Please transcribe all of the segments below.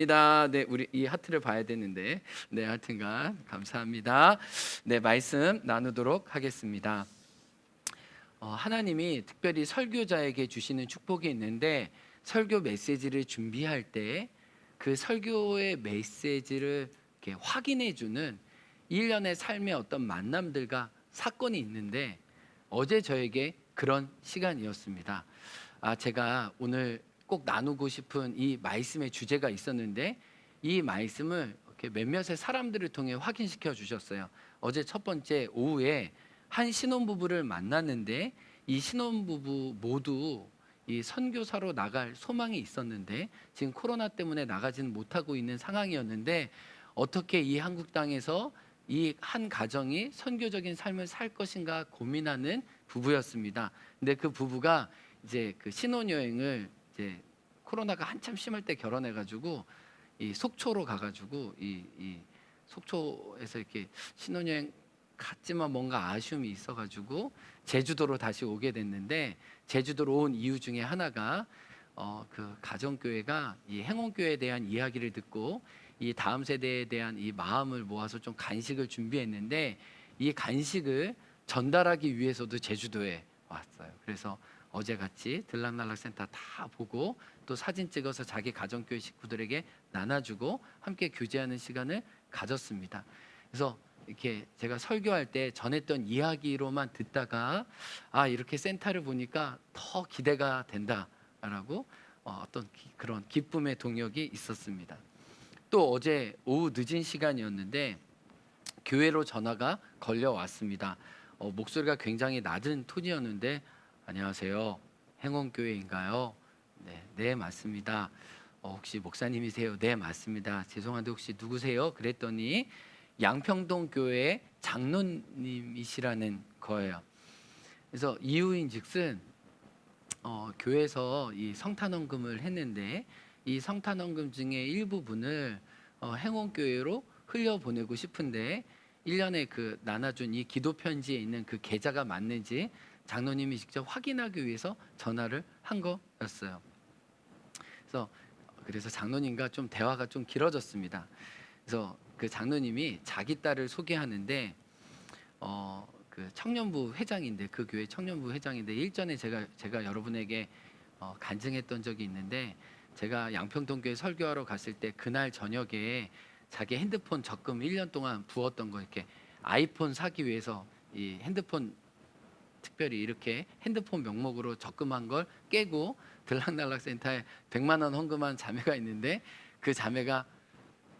네, 우리 이 하트를 봐야 되는데, 네, 하여튼간 감사합니다. 네, 말씀 나누도록 하겠습니다. 하나님이 특별히 설교자에게 주시는 축복이 있는데, 설교 메시지를 준비할 때 그 설교의 메시지를 이렇게 확인해 주는 일련의 삶의 어떤 만남들과 사건이 있는데, 어제 저에게 그런 시간이었습니다. 제가 오늘 꼭 나누고 싶은 이 말씀의 주제가 있었는데, 이 말씀을 이렇게 몇몇의 사람들을 통해 확인시켜 주셨어요. 어제 첫 번째 오후에 한 신혼부부를 만났는데, 이 신혼부부 모두 이 선교사로 나갈 소망이 있었는데 지금 코로나 때문에 나가지는 못하고 있는 상황이었는데, 어떻게 이 한국 땅에서 이 한 가정이 선교적인 삶을 살 것인가 고민하는 부부였습니다. 근데 그 부부가 이제 그 신혼여행을 이제 코로나가 한참 심할 때 결혼해가지고 이 속초로 가가지고 이 속초에서 이렇게 신혼여행 갔지만 뭔가 아쉬움이 있어가지고 제주도로 다시 오게 됐는데, 제주도로 온 이유 중에 하나가 그 가정교회가 이 행원교회에 대한 이야기를 듣고 이 다음 세대에 대한 이 마음을 모아서 좀 간식을 준비했는데, 이 간식을 전달하기 위해서도 제주도에 왔어요. 그래서 어제 같이 들락날락센터 다 보고 또 사진 찍어서 자기 가정교회 식구들에게 나눠주고 함께 교제하는 시간을 가졌습니다. 그래서 이렇게 제가 설교할 때 전했던 이야기로만 듣다가 이렇게 센터를 보니까 더 기대가 된다라고 어떤 그런 기쁨의 동역이 있었습니다. 또 어제 오후 늦은 시간이었는데 교회로 전화가 걸려왔습니다. 목소리가 굉장히 낮은 톤이었는데, 안녕하세요, 행원교회인가요? 네, 맞습니다. 혹시 목사님이세요? 네, 맞습니다. 죄송한데 혹시 누구세요? 그랬더니 양평동 교회 장로님이시라는 거예요. 그래서 이유인즉슨 교회에서 이 성탄원금을 했는데, 이 성탄원금 중에 일부분을 행원교회로 흘려보내고 싶은데 1년에 그 나눠준 이 기도 편지에 있는 그 계좌가 맞는지 장로님이 직접 확인하기 위해서 전화를 한 거였어요. 그래서 장로님과 좀 대화가 좀 길어졌습니다. 그래서 그 장로님이 자기 딸을 소개하는데 그 청년부 회장인데, 그 교회 청년부 회장인데, 일전에 제가 여러분에게 간증했던 적이 있는데, 제가 양평동 교회 설교하러 갔을 때 그날 저녁에 자기 핸드폰 적금 1년 동안 부었던 거, 이렇게 아이폰 사기 위해서 이 핸드폰 특별히 이렇게 핸드폰 명목으로 적금한 걸 깨고 들락날락센터에 100만 원 헌금한 자매가 있는데, 그 자매가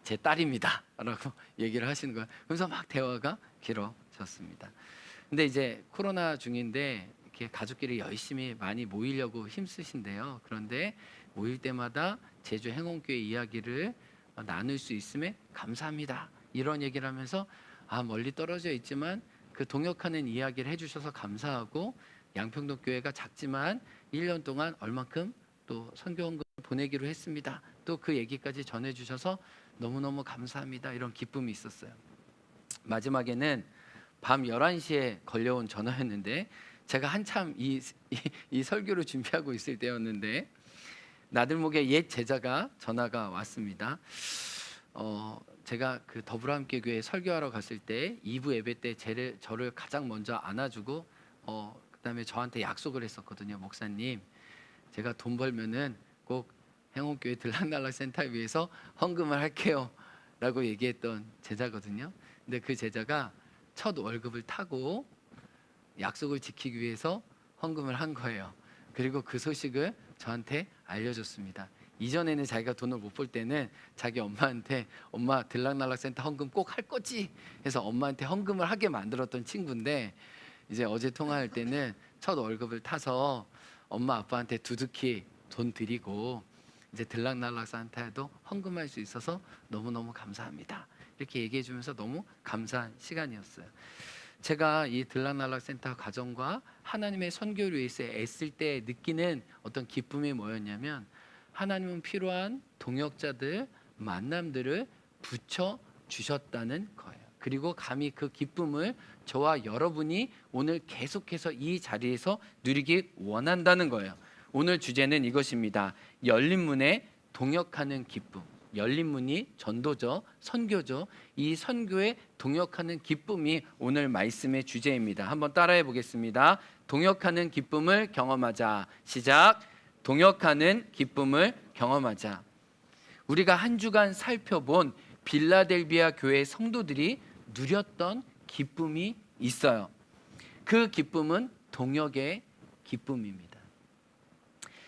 제 딸입니다 라고 얘기를 하시는 거예요. 그래서 막 대화가 길어졌습니다. 근데 이제 코로나 중인데 이렇게 가족끼리 열심히 많이 모이려고 힘쓰신데요. 그런데 모일 때마다 제주 행원교회 이야기를 나눌 수 있음에 감사합니다, 이런 얘기를 하면서 멀리 떨어져 있지만 그 동역하는 이야기를 해주셔서 감사하고, 양평동 교회가 작지만 1년 동안 얼만큼 또 선교헌금 보내기로 했습니다, 또 그 얘기까지 전해주셔서 너무너무 감사합니다, 이런 기쁨이 있었어요. 마지막에는 밤 11시에 걸려온 전화였는데, 제가 한참 이 설교를 준비하고 있을 때였는데 나들목의 옛 제자가 전화가 왔습니다. 제가 그 더불어함께 교회 설교하러 갔을 때 2부 예배 때 저를 가장 먼저 안아주고 그다음에 저한테 약속을 했었거든요. 목사님, 제가 돈 벌면은 꼭 행원교회 들락날락 센터에 위해서 헌금을 할게요 라고 얘기했던 제자거든요. 근데 그 제자가 첫 월급을 타고 약속을 지키기 위해서 헌금을 한 거예요. 그리고 그 소식을 저한테 알려줬습니다. 이전에는 자기가 돈을 못 벌 때는 자기 엄마한테 엄마 들락날락 센터 헌금 꼭 할 거지 해서 엄마한테 헌금을 하게 만들었던 친구인데, 이제 어제 통화할 때는 첫 월급을 타서 엄마 아빠한테 두둑히 돈 드리고 이제 들락날락 산타에도 헌금할 수 있어서 너무너무 감사합니다, 이렇게 얘기해 주면서 너무 감사한 시간이었어요. 제가 이 들락날락 센터 가정과 하나님의 선교를 위해서 애쓸 때 느끼는 어떤 기쁨이 뭐였냐면, 하나님은 필요한 동역자들, 만남들을 붙여 주셨다는 거예요. 그리고 감히 그 기쁨을 저와 여러분이 오늘 계속해서 이 자리에서 누리기 원한다는 거예요. 오늘 주제는 이것입니다. 열린 문에 동역하는 기쁨. 열린 문이 전도죠, 선교죠. 이 선교에 동역하는 기쁨이 오늘 말씀의 주제입니다. 한번 따라해 보겠습니다. 동역하는 기쁨을 경험하자. 시작. 동역하는 기쁨을 경험하자. 우리가 한 주간 살펴본 빌라델비아 교회 성도들이 누렸던 기쁨이 있어요. 그 기쁨은 동역의 기쁨입니다.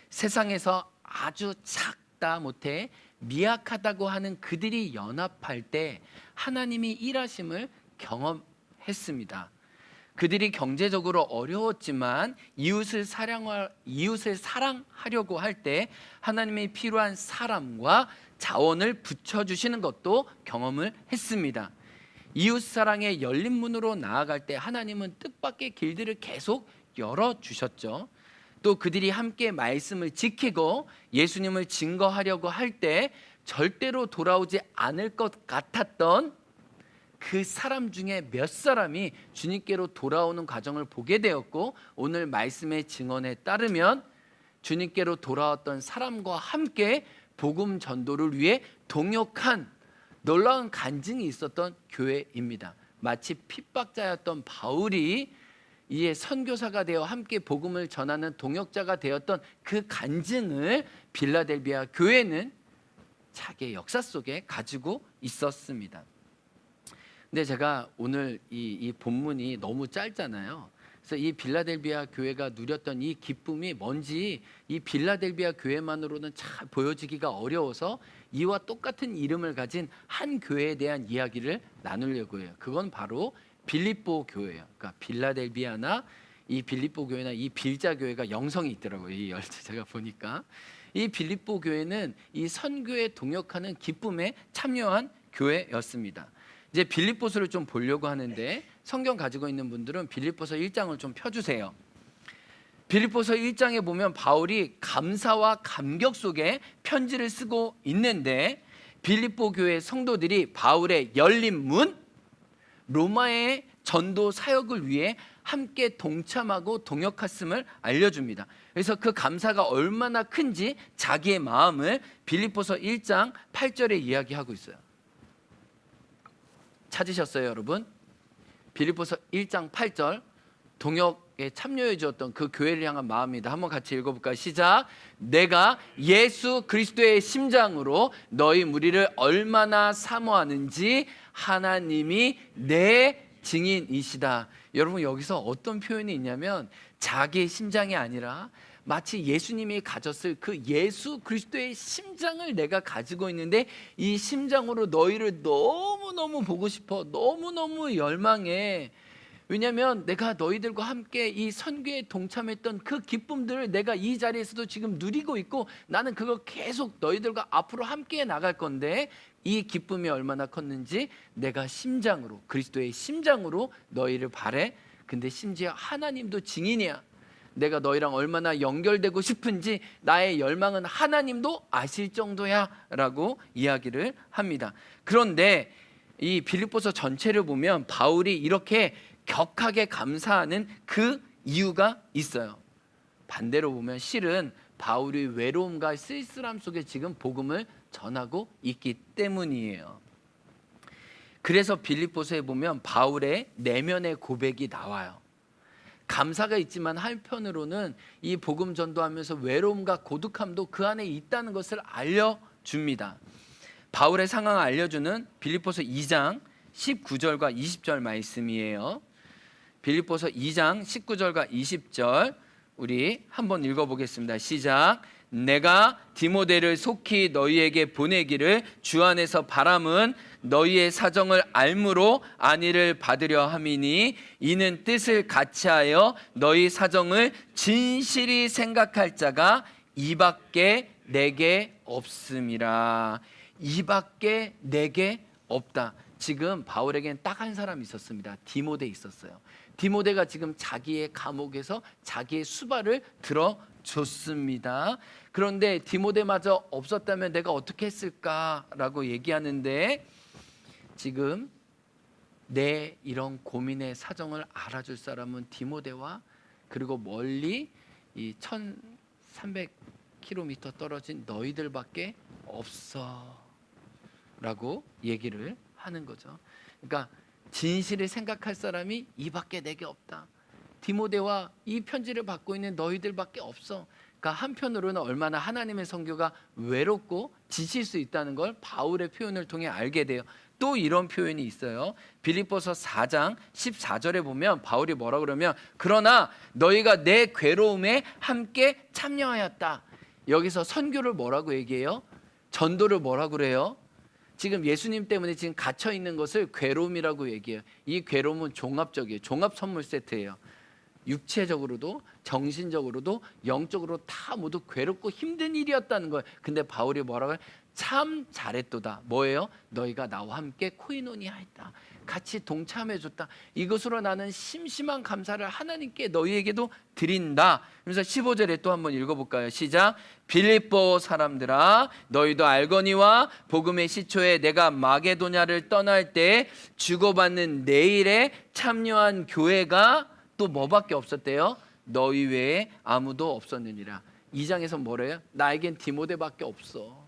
세상에서 아주 작다 못해 미약하다고 하는 그들이 연합할 때 하나님이 일하심을 경험했습니다. 그들이 경제적으로 어려웠지만 이웃을 사랑하려고 할 때 하나님이 필요한 사람과 자원을 붙여주시는 것도 경험을 했습니다. 이웃 사랑의 열린 문으로 나아갈 때 하나님은 뜻밖의 길들을 계속 열어주셨죠. 또 그들이 함께 말씀을 지키고 예수님을 증거하려고 할 때 절대로 돌아오지 않을 것 같았던 그 사람 중에 몇 사람이 주님께로 돌아오는 과정을 보게 되었고, 오늘 말씀의 증언에 따르면 주님께로 돌아왔던 사람과 함께 복음 전도를 위해 동역한 놀라운 간증이 있었던 교회입니다. 마치 핍박자였던 바울이 이에 선교사가 되어 함께 복음을 전하는 동역자가 되었던 그 간증을 빌라델비아 교회는 자기의 역사 속에 가지고 있었습니다. 근데 제가 오늘 이 본문이 너무 짧잖아요. 그래서 이 빌라델비아 교회가 누렸던 이 기쁨이 뭔지 이 빌라델비아 교회만으로는 잘 보여지기가 어려워서 이와 똑같은 이름을 가진 한 교회에 대한 이야기를 나누려고 해요. 그건 바로 빌립보 교회예요. 그러니까 빌라델비아나 이 빌립보 교회나 이 빌자 교회가 영성이 있더라고요. 이 열쇠 제가 보니까 이 빌립보 교회는 이 선교에 동역하는 기쁨에 참여한 교회였습니다. 이제 빌립보서를 좀 보려고 하는데 성경 가지고 있는 분들은 빌립보서 1장을 좀 펴주세요. 빌립보서 1장에 보면 바울이 감사와 감격 속에 편지를 쓰고 있는데 빌립보 교회 성도들이 바울의 열린 문, 로마의 전도 사역을 위해 함께 동참하고 동역했음을 알려줍니다. 그래서 그 감사가 얼마나 큰지 자기의 마음을 빌립보서 1장 8절에 이야기하고 있어요. 찾으셨어요, 여러분? 빌립보서 1장 8절, 동역에 참여해 주었던 그 교회를 향한 마음입니다. 한번 같이 읽어볼까요? 시작. 내가 예수 그리스도의 심장으로 너희 무리를 얼마나 사모하는지 하나님이 내 증인이시다. 여러분, 여기서 어떤 표현이 있냐면 자기의 심장이 아니라 마치 예수님이 가졌을 그 예수 그리스도의 심장을 내가 가지고 있는데 이 심장으로 너희를 너무너무 보고 싶어. 너무너무 열망해. 왜냐하면 내가 너희들과 함께 이 선교에 동참했던 그 기쁨들을 내가 이 자리에서도 지금 누리고 있고 나는 그거 계속 너희들과 앞으로 함께 나갈 건데 이 기쁨이 얼마나 컸는지 내가 심장으로, 그리스도의 심장으로 너희를 바래. 근데 심지어 하나님도 증인이야. 내가 너희랑 얼마나 연결되고 싶은지 나의 열망은 하나님도 아실 정도야 라고 이야기를 합니다. 그런데 이 빌립보서 전체를 보면 바울이 이렇게 격하게 감사하는 그 이유가 있어요. 반대로 보면 실은 바울이 외로움과 쓸쓸함 속에 지금 복음을 전하고 있기 때문이에요. 그래서 빌립보서에 보면 바울의 내면의 고백이 나와요. 감사가 있지만 한편으로는 이 복음 전도하면서 외로움과 고독함도 그 안에 있다는 것을 알려줍니다. 바울의 상황을 알려주는 빌립보서 2장 19절과 20절 말씀이에요. 빌립보서 2장 19절과 20절 우리 한번 읽어보겠습니다. 시작. 내가 디모데를 속히 너희에게 보내기를 주 안에서 바람은 너희의 사정을 알므로 안위를 받으려 함이니 이는 뜻을 같이하여 너희 사정을 진실이 생각할 자가 이밖에 내게 없음이라. 이밖에 내게 없다. 지금 바울에겐 딱 한 사람이 있었습니다. 디모데 있었어요. 디모데가 지금 자기의 감옥에서 자기의 수발을 들어줬습니다. 그런데 디모데마저 없었다면 내가 어떻게 했을까라고 얘기하는데 지금 내 이런 고민의 사정을 알아줄 사람은 디모데와 그리고 멀리 이 1300km 떨어진 너희들밖에 없어. 라고 얘기를 하는 거죠. 그러니까 진실을 생각할 사람이 이밖에 내게 없다. 디모데와 이 편지를 받고 있는 너희들밖에 없어. 그러니까 한편으로는 얼마나 하나님의 선교가 외롭고 지칠 수 있다는 걸 바울의 표현을 통해 알게 돼요. 또 이런 표현이 있어요. 빌립보서 4장 14절에 보면 바울이 뭐라 그러면 그러나 너희가 내 괴로움에 함께 참여하였다. 여기서 선교를 뭐라고 얘기해요? 전도를 뭐라고 그래요? 지금 예수님 때문에 지금 갇혀 있는 것을 괴로움이라고 얘기해요. 이 괴로움은 종합적이에요. 종합 선물 세트예요. 육체적으로도 정신적으로도 영적으로 다 모두 괴롭고 힘든 일이었다는 거예요. 근데 바울이 뭐라고 해요? 참 잘했도다. 뭐예요? 너희가 나와 함께 코이노니아했다. 같이 동참해줬다. 이것으로 나는 심심한 감사를 하나님께 너희에게도 드린다. 그래서 15절에 또 한번 읽어볼까요? 시작. 빌립보 사람들아 너희도 알거니와 복음의 시초에 내가 마게도냐를 떠날 때 주고받는 내일에 참여한 교회가 또 뭐밖에 없었대요? 너희 외에 아무도 없었느니라. 2장에서 뭐래요? 나에겐 디모데밖에 없어.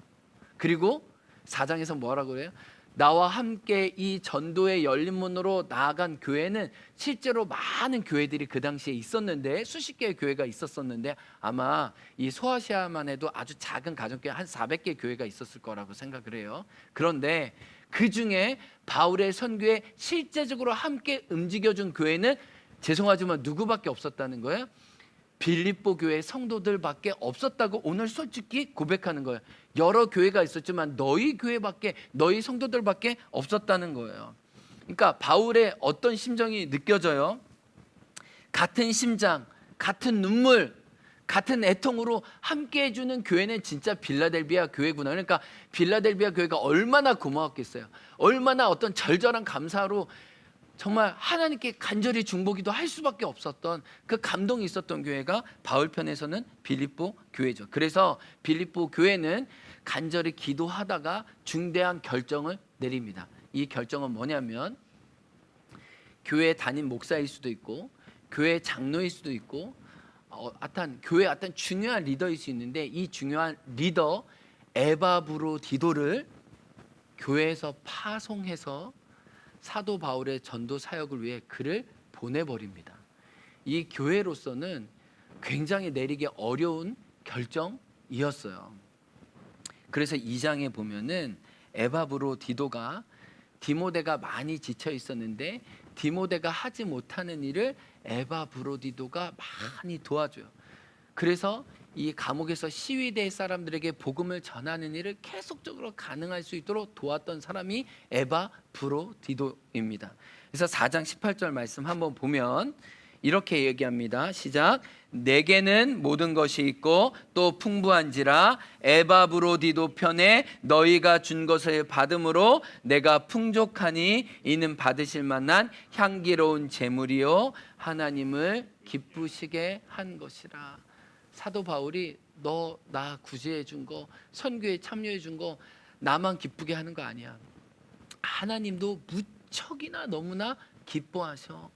그리고 4장에서 뭐라고 그래요? 나와 함께 이 전도의 열린 문으로 나아간 교회는 실제로 많은 교회들이 그 당시에 있었는데 수십 개의 교회가 있었었는데 아마 이 소아시아만 해도 아주 작은 가정교회 한 400개 교회가 있었을 거라고 생각을 해요. 그런데 그 중에 바울의 선교에 실제적으로 함께 움직여준 교회는 죄송하지만 누구밖에 없었다는 거예요? 빌립보 교회 성도들밖에 없었다고 오늘 솔직히 고백하는 거예요. 여러 교회가 있었지만 너희 교회밖에 너희 성도들밖에 없었다는 거예요. 그러니까 바울의 어떤 심정이 느껴져요? 같은 심장, 같은 눈물, 같은 애통으로 함께 해주는 교회는 진짜 빌라델비아 교회구나. 그러니까 빌라델비아 교회가 얼마나 고마웠겠어요. 얼마나 어떤 절절한 감사로 정말 하나님께 간절히 중보기도 할 수밖에 없었던 그 감동이 있었던 교회가 바울 편에서는 빌립보 교회죠. 그래서 빌립보 교회는 간절히 기도하다가 중대한 결정을 내립니다. 이 결정은 뭐냐면 교회 담임 목사일 수도 있고 교회 장로일 수도 있고 교회 어떤 중요한 리더일 수 있는데 이 중요한 리더 에바브로디도를 교회에서 파송해서 사도 바울의 전도 사역을 위해 그를 보내버립니다. 이 교회로서는 굉장히 내리기 어려운 결정이었어요. 그래서 2장에 보면은 에바브로디도가 디모데가 많이 지쳐 있었는데 디모데가 하지 못하는 일을 에바브로디도가 많이 도와줘요. 그래서 이 감옥에서 시위대 사람들에게 복음을 전하는 일을 계속적으로 가능할 수 있도록 도왔던 사람이 에바브로디도입니다. 그래서 4장 18절 말씀 한번 보면 이렇게 얘기합니다. 시작. 내게는 모든 것이 있고 또 풍부한지라 에바브로디도 편에 너희가 준 것을 받음으로 내가 풍족하니 이는 받으실 만한 향기로운 제물이요 하나님을 기쁘시게 한 것이라. 사도 바울이 너 나 구제해 준 거, 선교에 참여해 준 거 나만 기쁘게 하는 거 아니야. 하나님도 무척이나 너무나 기뻐하셔.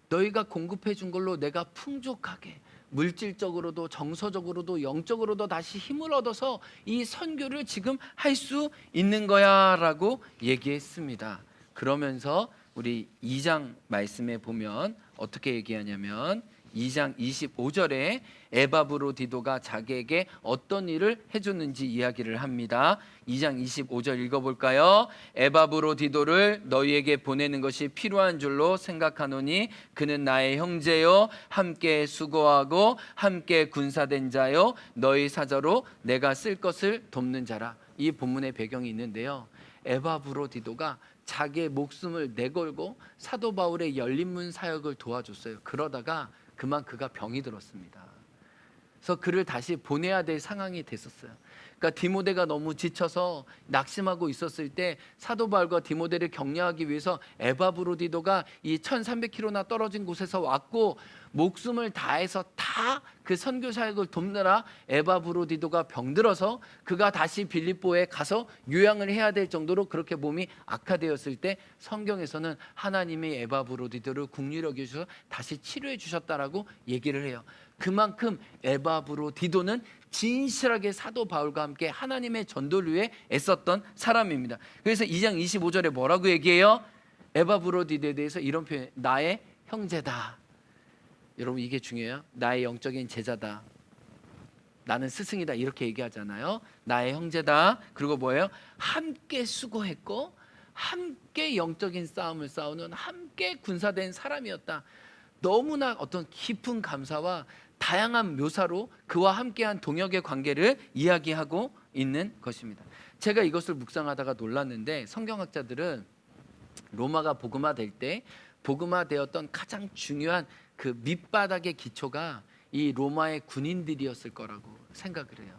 너희가 공급해 준 걸로 내가 풍족하게 물질적으로도 정서적으로도 영적으로도 다시 힘을 얻어서 이 선교를 지금 할 수 있는 거야라고 얘기했습니다. 그러면서 우리 2장 말씀에 보면 어떻게 얘기하냐면 2장 25절에 에바브로디도가 자기에게 어떤 일을 해줬는지 이야기를 합니다. 2장 25절 읽어볼까요? 에바브로디도를 너희에게 보내는 것이 필요한 줄로 생각하노니 그는 나의 형제요 함께 수고하고 함께 군사된 자요 너희 사자로 내가 쓸 것을 돕는 자라. 이 본문의 배경이 있는데요. 에바브로디도가 자기의 목숨을 내걸고 사도 바울의 열린문 사역을 도와줬어요. 그러다가 그만 그가 병이 들었습니다. 그래서 그를 다시 보내야 될 상황이 됐었어요. 그러니까 디모데가 너무 지쳐서 낙심하고 있었을 때 사도 바울과 디모데를 격려하기 위해서 에바브로디도가 이 1300km나 떨어진 곳에서 왔고 목숨을 다해서 다 그 선교 사역을 돕느라 에바브로디도가 병들어서 그가 다시 빌립보에 가서 요양을 해야 될 정도로 그렇게 몸이 악화되었을 때 성경에서는 하나님이 에바브로디도를 긍휼히 여기셔서 다시 치료해 주셨다라고 얘기를 해요. 그만큼 에바브로디도는 진실하게 사도 바울과 함께 하나님의 전도를 위해 애썼던 사람입니다. 그래서 2장 25절에 뭐라고 얘기해요? 에바브로디도에 대해서 이런 표현, 나의 형제다. 여러분 이게 중요해요. 나의 영적인 제자다. 나는 스승이다. 이렇게 얘기하잖아요. 나의 형제다. 그리고 뭐예요? 함께 수고했고 함께 영적인 싸움을 싸우는 함께 군사된 사람이었다. 너무나 어떤 깊은 감사와 다양한 묘사로 그와 함께한 동역의 관계를 이야기하고 있는 것입니다. 제가 이것을 묵상하다가 놀랐는데 성경학자들은 로마가 복음화될 때 복음화되었던 가장 중요한 그 밑바닥의 기초가 이 로마의 군인들이었을 거라고 생각을 해요.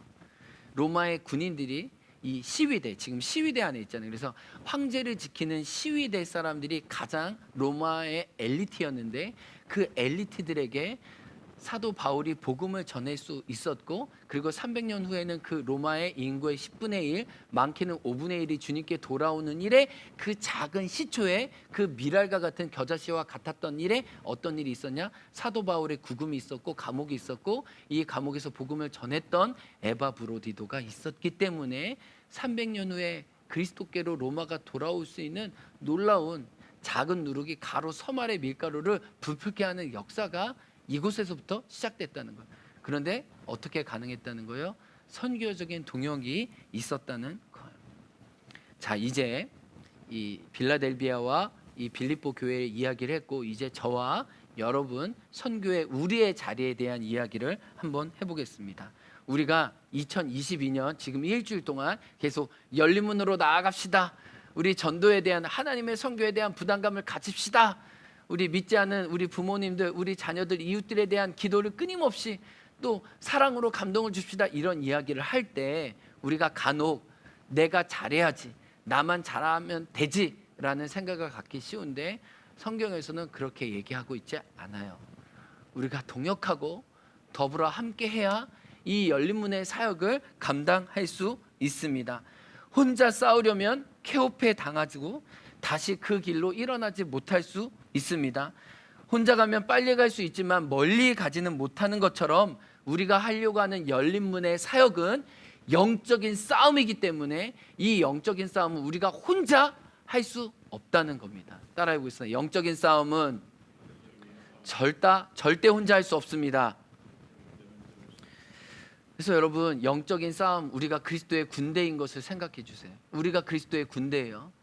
로마의 군인들이 이 시위대, 지금 시위대 안에 있잖아요. 그래서 황제를 지키는 시위대 사람들이 가장 로마의 엘리트였는데 그 엘리트들에게 사도 바울이 복음을 전할 수 있었고, 그리고 300년 후에는 그 로마의 인구의 10분의 1, 많게는 5분의 1이 주님께 돌아오는 일에 그 작은 시초에 그 미랄과 같은 겨자씨와 같았던 일에 어떤 일이 있었냐? 사도 바울의 구금이 있었고 감옥이 있었고 이 감옥에서 복음을 전했던 에바브로디도가 있었기 때문에 300년 후에 그리스도께로 로마가 돌아올 수 있는 놀라운 작은 누룩이 가로 섬 아래 밀가루를 부풀게 하는 역사가 이곳에서부터 시작됐다는 거예요. 그런데 어떻게 가능했다는 거예요? 선교적인 동역이 있었다는 거예요. 자, 이제 이 빌라델비아와 이 빌립보 교회의 이야기를 했고, 이제 저와 여러분 선교의 우리의 자리에 대한 이야기를 한번 해보겠습니다. 우리가 2022년 지금 일주일 동안 계속 열린 문으로 나아갑시다. 우리 전도에 대한 하나님의 선교에 대한 부담감을 가집시다. 우리 믿지 않는 우리 부모님들, 우리 자녀들, 이웃들에 대한 기도를 끊임없이 또 사랑으로 감동을 줍시다. 이런 이야기를 할 때 우리가 간혹 내가 잘해야지, 나만 잘하면 되지 라는 생각을 갖기 쉬운데 성경에서는 그렇게 얘기하고 있지 않아요. 우리가 동역하고 더불어 함께 해야 이 열린 문의 사역을 감당할 수 있습니다. 혼자 싸우려면 케오페 당하고 다시 그 길로 일어나지 못할 수 있습니다. 혼자 가면 빨리 갈 수 있지만 멀리 가지는 못하는 것처럼 우리가 하려고 하는 열린 문의 사역은 영적인 싸움이기 때문에 이 영적인 싸움은 우리가 혼자 할 수 없다는 겁니다. 따라해 보겠습니다. 영적인 싸움은 절대 혼자 할 수 없습니다. 그래서 여러분, 영적인 싸움, 우리가 그리스도의 군대인 것을 생각해 주세요. 우리가 그리스도의 군대예요.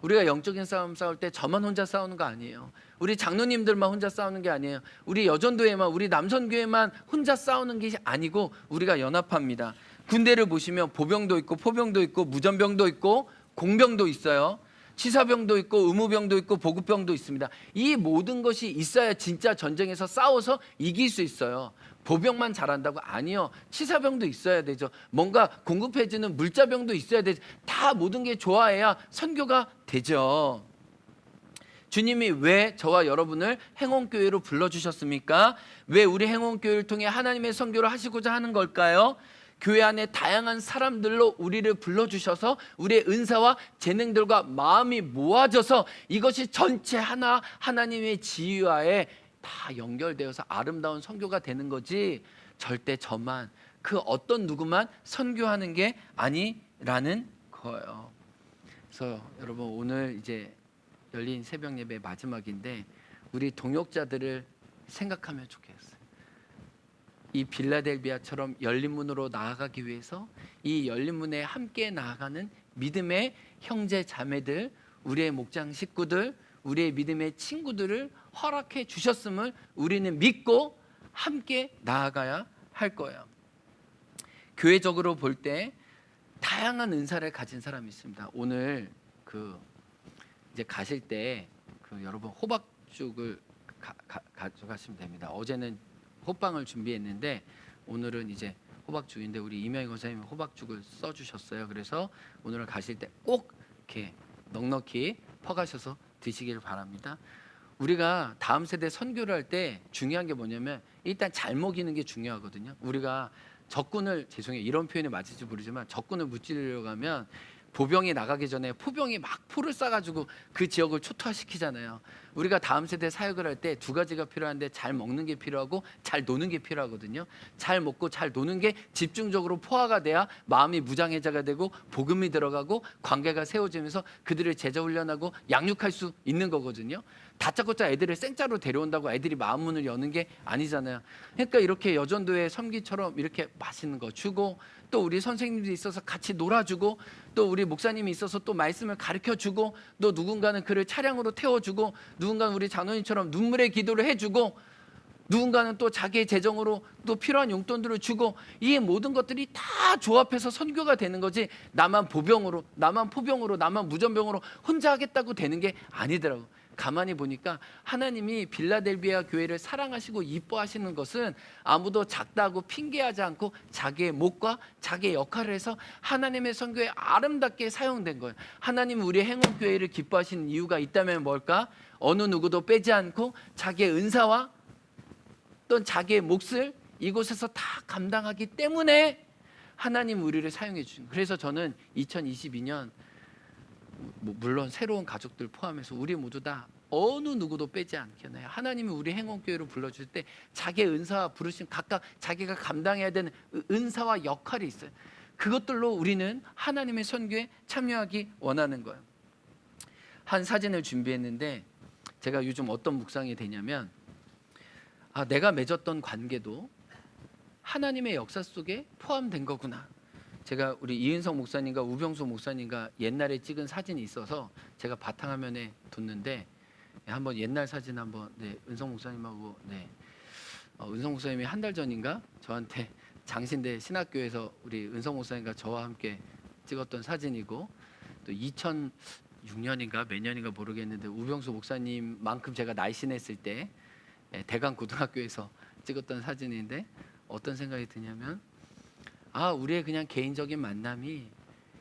우리가 영적인 싸움 싸울 때 저만 혼자 싸우는 거 아니에요. 우리 장로님들만 혼자 싸우는 게 아니에요. 우리 여전도회만, 우리 남선교회만 혼자 싸우는 게 아니고 우리가 연합합니다. 군대를 보시면 보병도 있고 포병도 있고 무전병도 있고 공병도 있어요. 치사병도 있고 의무병도 있고 보급병도 있습니다. 이 모든 것이 있어야 진짜 전쟁에서 싸워서 이길 수 있어요. 보병만 잘한다고? 아니요. 치사병도 있어야 되죠. 뭔가 공급해주는 물자병도 있어야 되죠. 다 모든 게 좋아해야 선교가 되죠. 주님이 왜 저와 여러분을 행원교회로 불러주셨습니까? 왜 우리 행원교회를 통해 하나님의 선교를 하시고자 하는 걸까요? 교회 안에 다양한 사람들로 우리를 불러주셔서 우리의 은사와 재능들과 마음이 모아져서 이것이 전체 하나님의 지휘와에 다 연결되어서 아름다운 선교가 되는 거지, 절대 저만, 그 어떤 누구만 선교하는 게 아니라는 거예요. 그래서 여러분, 오늘 이제 열린 새벽 예배 마지막인데 우리 동역자들을 생각하면 좋겠어요. 이 빌라델비아처럼 열린 문으로 나아가기 위해서 이 열린 문에 함께 나아가는 믿음의 형제 자매들, 우리의 목장 식구들, 우리의 믿음의 친구들을 허락해 주셨음을 우리는 믿고 함께 나아가야 할 거예요. 교회적으로 볼 때 다양한 은사를 가진 사람이 있습니다. 오늘 이제 가실 때 여러분 호박죽을 가져가시면 됩니다. 어제는 호빵을 준비했는데 오늘은 이제 호박죽인데 우리 이명희 권사님이 호박죽을 써주셨어요. 그래서 오늘 가실 때 꼭 이렇게 넉넉히 퍼가셔서 드시기를 바랍니다. 우리가 다음 세대 선교를 할 때 중요한 게 뭐냐면 일단 잘 먹이는 게 중요하거든요. 우리가 적군을, 죄송해요 이런 표현이 맞을지 모르지만, 적군을 무찌르려고 하면 보병이 나가기 전에 포병이 막 포를 쏴가지고 그 지역을 초토화시키잖아요. 우리가 다음 세대 사역을 할 때 두 가지가 필요한데, 잘 먹는 게 필요하고 잘 노는 게 필요하거든요. 잘 먹고 잘 노는 게 집중적으로 포화가 돼야 마음이 무장해제가 되고 복음이 들어가고 관계가 세워지면서 그들을 제자 훈련하고 양육할 수 있는 거거든요. 다짜고짜 애들을 생짜로 데려온다고 애들이 마음 문을 여는 게 아니잖아요. 그러니까 이렇게 여전도의 섬기처럼 이렇게 맛있는 거 주고, 또 우리 선생님들이 있어서 같이 놀아주고, 또 우리 목사님이 있어서 또 말씀을 가르쳐주고, 또 누군가는 그를 차량으로 태워주고, 누군가는 우리 장로님처럼 눈물의 기도를 해주고, 누군가는 또 자기의 재정으로 또 필요한 용돈들을 주고, 이 모든 것들이 다 조합해서 선교가 되는 거지, 나만 보병으로, 나만 포병으로, 나만 무전병으로 혼자 하겠다고 되는 게 아니더라고. 가만히 보니까 하나님이 빌라델비아 교회를 사랑하시고 이뻐하시는 것은 아무도 작다고 핑계하지 않고 자기의 몫과 자기의 역할을 해서 하나님의 선교에 아름답게 사용된 거예요. 하나님은 우리 행운교회를 기뻐하시는 이유가 있다면 뭘까? 어느 누구도 빼지 않고 자기의 은사와 또 자기의 몫을 이곳에서 다 감당하기 때문에 하나님 우리를 사용해 주신. 그래서 저는 2022년 물론 새로운 가족들 포함해서 우리 모두 다 어느 누구도 빼지 않겠나요? 하나님이 우리 행운교회로 불러줄 때 자기의 은사와 부르심, 각각 자기가 감당해야 되는 은사와 역할이 있어요. 그것들로 우리는 하나님의 선교에 참여하기 원하는 거예요. 한 사진을 준비했는데, 제가 요즘 어떤 묵상이 되냐면, 내가 맺었던 관계도 하나님의 역사 속에 포함된 거구나. 제가 우리 이은성 목사님과 우병수 목사님과 옛날에 찍은 사진이 있어서 제가 바탕화면에 뒀는데, 한번 옛날 사진 한번, 은성 목사님하고, 은성 목사님이 한 달 전인가 저한테 장신대 신학교에서 우리 은성 목사님과 저와 함께 찍었던 사진이고, 또 2006년인가 몇 년인가 모르겠는데 우병수 목사님만큼 제가 날씬했을 때 대강 고등학교에서 찍었던 사진인데, 어떤 생각이 드냐면, 우리의 그냥 개인적인 만남이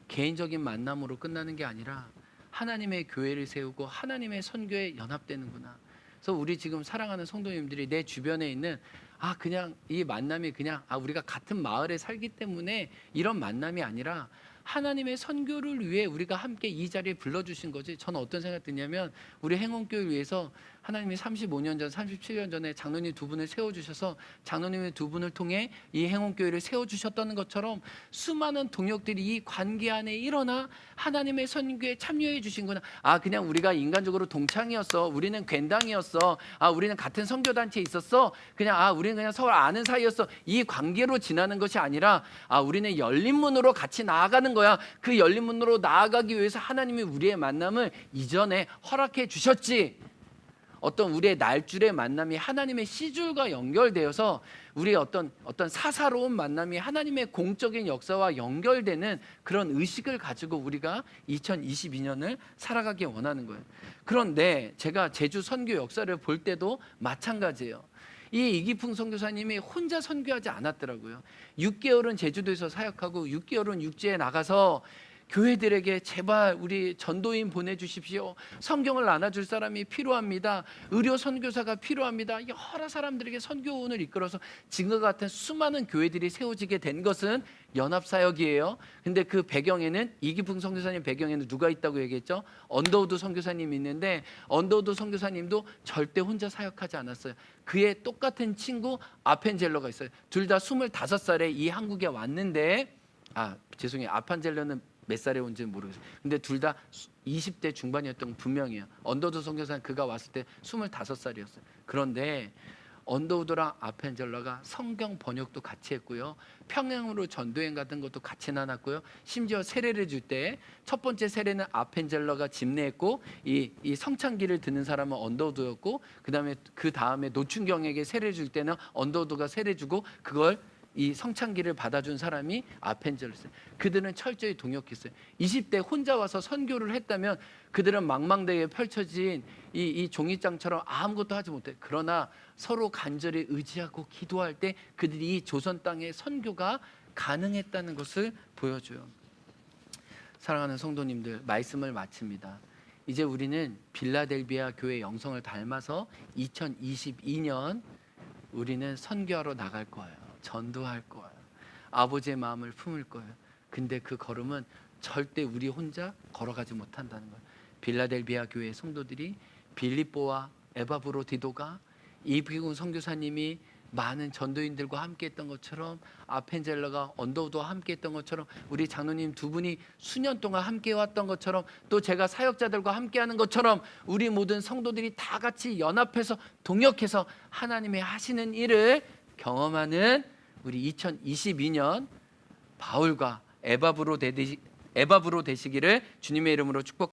개인적인 만남으로 끝나는 게 아니라 하나님의 교회를 세우고 하나님의 선교에 연합되는구나. 그래서 우리 지금 사랑하는 성도님들이 내 주변에 있는, 그냥 이 만남이 그냥 우리가 같은 마을에 살기 때문에 이런 만남이 아니라 하나님의 선교를 위해 우리가 함께 이 자리에 불러주신 거지. 저는 어떤 생각이 드냐면, 우리 행운교회를 위해서 하나님이 35년 전, 37년 전에 장로님 두 분을 세워주셔서 장로님의 두 분을 통해 이 행운교회를 세워주셨다는 것처럼 수많은 동역들이 이 관계 안에 일어나 하나님의 선교에 참여해 주신구나. 그냥 우리가 인간적으로 동창이었어, 우리는 괜당이었어, 우리는 같은 선교단체에 있었어, 그냥 우리는 그냥 서로 아는 사이였어, 이 관계로 지나는 것이 아니라 우리는 열린 문으로 같이 나아가는 거야. 그 열린 문으로 나아가기 위해서 하나님이 우리의 만남을 이전에 허락해 주셨지. 어떤 우리의 날줄의 만남이 하나님의 시줄과 연결되어서 우리의 어떤 사사로운 만남이 하나님의 공적인 역사와 연결되는 그런 의식을 가지고 우리가 2022년을 살아가기 원하는 거예요. 그런데 제가 제주 선교 역사를 볼 때도 마찬가지예요. 이 이기풍 선교사님이 혼자 선교하지 않았더라고요. 6개월은 제주도에서 사역하고 6개월은 육지에 나가서 교회들에게 제발 우리 전도인 보내주십시오. 성경을 나눠줄 사람이 필요합니다. 의료 선교사가 필요합니다. 여러 사람들에게 선교운을 이끌어서 지금과 같은 수많은 교회들이 세워지게 된 것은 연합사역이에요. 근데 그 배경에는, 이기풍 선교사님 배경에는 누가 있다고 얘기했죠? 언더우드 선교사님이 있는데, 언더우드 선교사님도 절대 혼자 사역하지 않았어요. 그의 똑같은 친구 아펜젤러가 있어요. 둘 다 25살에 이 한국에 왔는데, 죄송해요, 아펜젤러는 몇 살에 온지는 모르겠어요. 근데 둘 다 20대 중반이었던 건 분명해요. 언더우드 선교사는 그가 왔을 때 25살이었어요. 그런데 언더우드랑 아펜젤러가 성경 번역도 같이 했고요, 평양으로 전도행 같은 것도 같이 나눴고요, 심지어 세례를 줄 때 첫 번째 세례는 아펜젤러가 집례했고, 이 성찬기를 드는 사람은 언더우드였고, 그 다음에 노춘경에게 세례 줄 때는 언더우드가 세례 주고, 그걸 이 성찬기를 받아준 사람이 아펜젤러였어요. 그들은 철저히 동역했어요. 20대 혼자 와서 선교를 했다면 그들은 망망대해에 펼쳐진 이 종이장처럼 아무것도 하지 못해. 그러나 서로 간절히 의지하고 기도할 때 그들이 이 조선 땅의 선교가 가능했다는 것을 보여줘요. 사랑하는 성도님들, 말씀을 마칩니다. 이제 우리는 빌라델비아 교회 영성을 닮아서 2022년 우리는 선교하러 나갈 거예요. 전도할 거예요. 아버지의 마음을 품을 거예요. 근데 그 걸음은 절대 우리 혼자 걸어가지 못한다는 거예요. 빌라델비아 교회 성도들이 빌립보와 에바브로 디도가 이비군 선교사님이 많은 전도인들과 함께했던 것처럼 아펜젤러가 언더우드와 함께했던 것처럼 우리 장로님 두 분이 수년 동안 함께해왔던 것처럼 또 제가 사역자들과 함께하는 것처럼 우리 모든 성도들이 다 같이 연합해서 동역해서 하나님의 하시는 일을 경험하는 우리 2022년 바울과 에바브로 되시기를 주님의 이름으로 축복합니다.